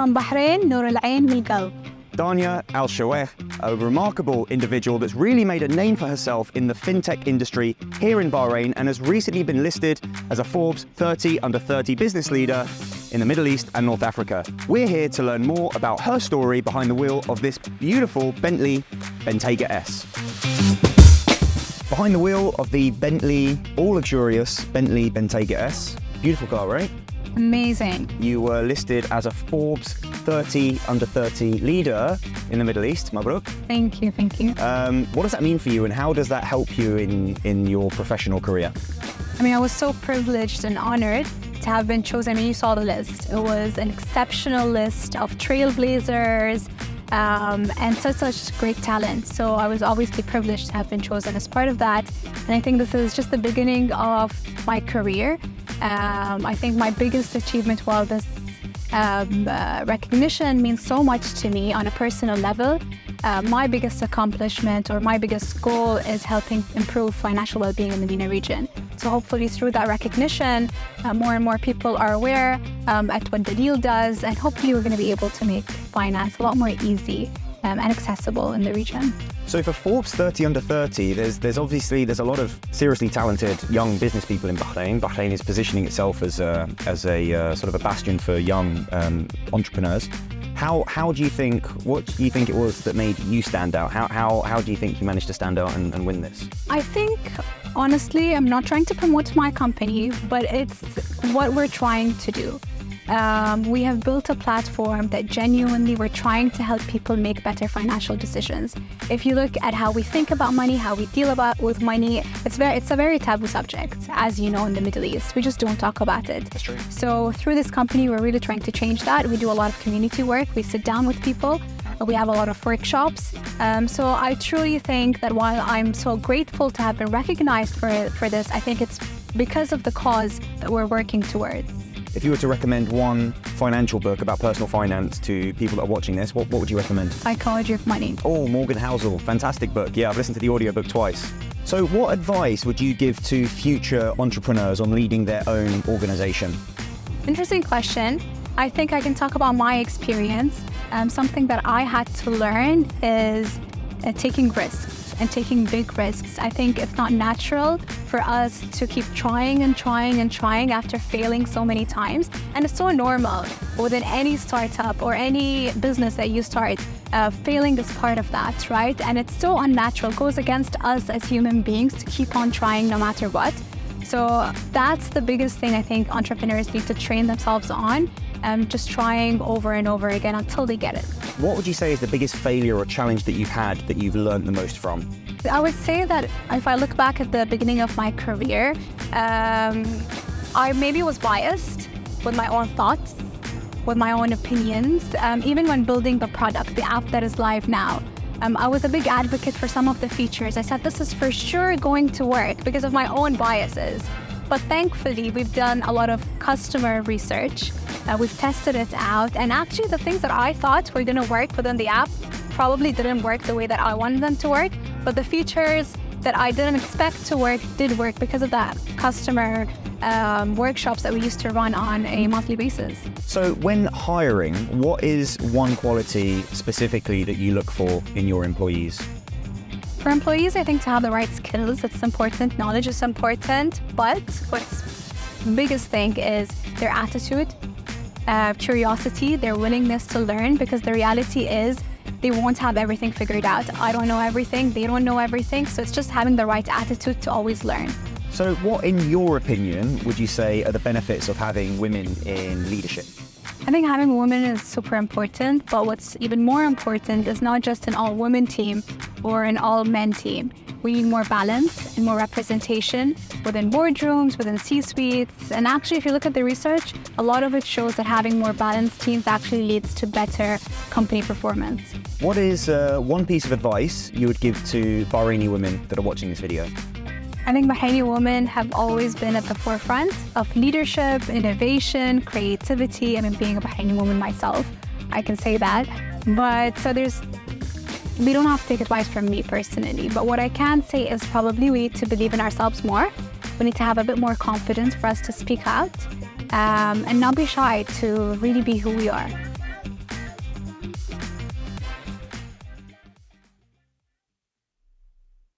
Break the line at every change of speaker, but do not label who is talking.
from Bahrain, Noor Al-Ain Mil Qalb.
Dania Alshowaikh, a remarkable individual that's really made a name for herself in the fintech industry here in Bahrain and has recently been listed as a Forbes 30 under 30 business leader in the Middle East and North Africa. We're here to learn more about her story behind the wheel of this beautiful Bentley Bentayga S. Behind the wheel of the Bentley, all luxurious Bentley Bentayga S. Beautiful car, right?
Amazing.
You were listed as a Forbes 30 under 30 leader in the Middle East. Mabruk.
Thank you, thank you.
What does that mean for you and how does that help you in your professional career?
I mean, I was so privileged and honored to have been chosen. I mean, you saw the list. It was an exceptional list of trailblazers and such great talent. So I was obviously privileged to have been chosen as part of that. And I think this is just the beginning of my career. I think my biggest achievement while this recognition means so much to me on a personal level. My biggest accomplishment or my biggest goal is helping improve financial well-being in the MENA region. So hopefully through that recognition, more and more people are aware at what Daleel does, and hopefully we're going to be able to make finance a lot more easy and accessible in the region.
So for Forbes 30 under 30, there's a lot of seriously talented young business people in Bahrain. Bahrain is positioning itself as a sort of a bastion for young entrepreneurs. What do you think it was that made you stand out? How do you think you managed to stand out and win this?
I think, honestly, I'm not trying to promote my company, but it's what we're trying to do. We have built a platform that genuinely we're trying to help people make better financial decisions. If you look at how we think about money, how we deal with money, it's a very taboo subject, as you know, in the Middle East. We just don't talk about it.
That's true.
So through this company, we're really trying to change that. We do a lot of community work. We sit down with people. We have a lot of workshops. So I truly think that while I'm so grateful to have been recognized for this, I think it's because of the cause that we're working towards.
If you were to recommend one financial book about personal finance to people that are watching this, what would you recommend?
Psychology of Money.
Oh, Morgan Housel, fantastic book. Yeah, I've listened to the audiobook twice. So what advice would you give to future entrepreneurs on leading their own organization?
Interesting question. I think I can talk about my experience. Something that I had to learn is taking risks and taking big risks. I think it's not natural for us to keep trying and trying and trying after failing so many times. And it's so normal within any startup or any business that you start. Failing is part of that, right? And it's so unnatural. It goes against us as human beings to keep on trying no matter what. So that's the biggest thing I think entrepreneurs need to train themselves on. Just trying over and over again until they get it.
What would you say is the biggest failure or challenge that you've had that you've learned the most from?
I would say that if I look back at the beginning of my career, I maybe was biased with my own thoughts, with my own opinions, even when building the product, the app that is live now. I was a big advocate for some of the features. I said, this is for sure going to work because of my own biases. But thankfully, we've done a lot of customer research. We've tested it out. And actually, the things that I thought were going to work within the app probably didn't work the way that I wanted them to work. But the features that I didn't expect to work did work because of that customer workshops that we used to run on a monthly basis.
So when hiring, what is one quality specifically that you look for in your employees?
For employees, I think to have the right skills, it's important. Knowledge is important, but what's the biggest thing is their attitude, curiosity, their willingness to learn, because the reality is they won't have everything figured out. I don't know everything, they don't know everything, so it's just having the right attitude to always learn.
So what, in your opinion, would you say are the benefits of having women in leadership?
I think having women is super important, but what's even more important is not just an all-women team or an all-men team. We need more balance and more representation within boardrooms, within C-suites. And actually, if you look at the research, a lot of it shows that having more balanced teams actually leads to better company performance.
What is one piece of advice you would give to Bahraini women that are watching this video?
I think Bahraini women have always been at the forefront of leadership, innovation, creativity. I mean, being a Bahraini woman myself, I can say that. But so we don't have to take advice from me personally, but what I can say is probably we need to believe in ourselves more. We need to have a bit more confidence for us to speak out and not be shy to really be who we are.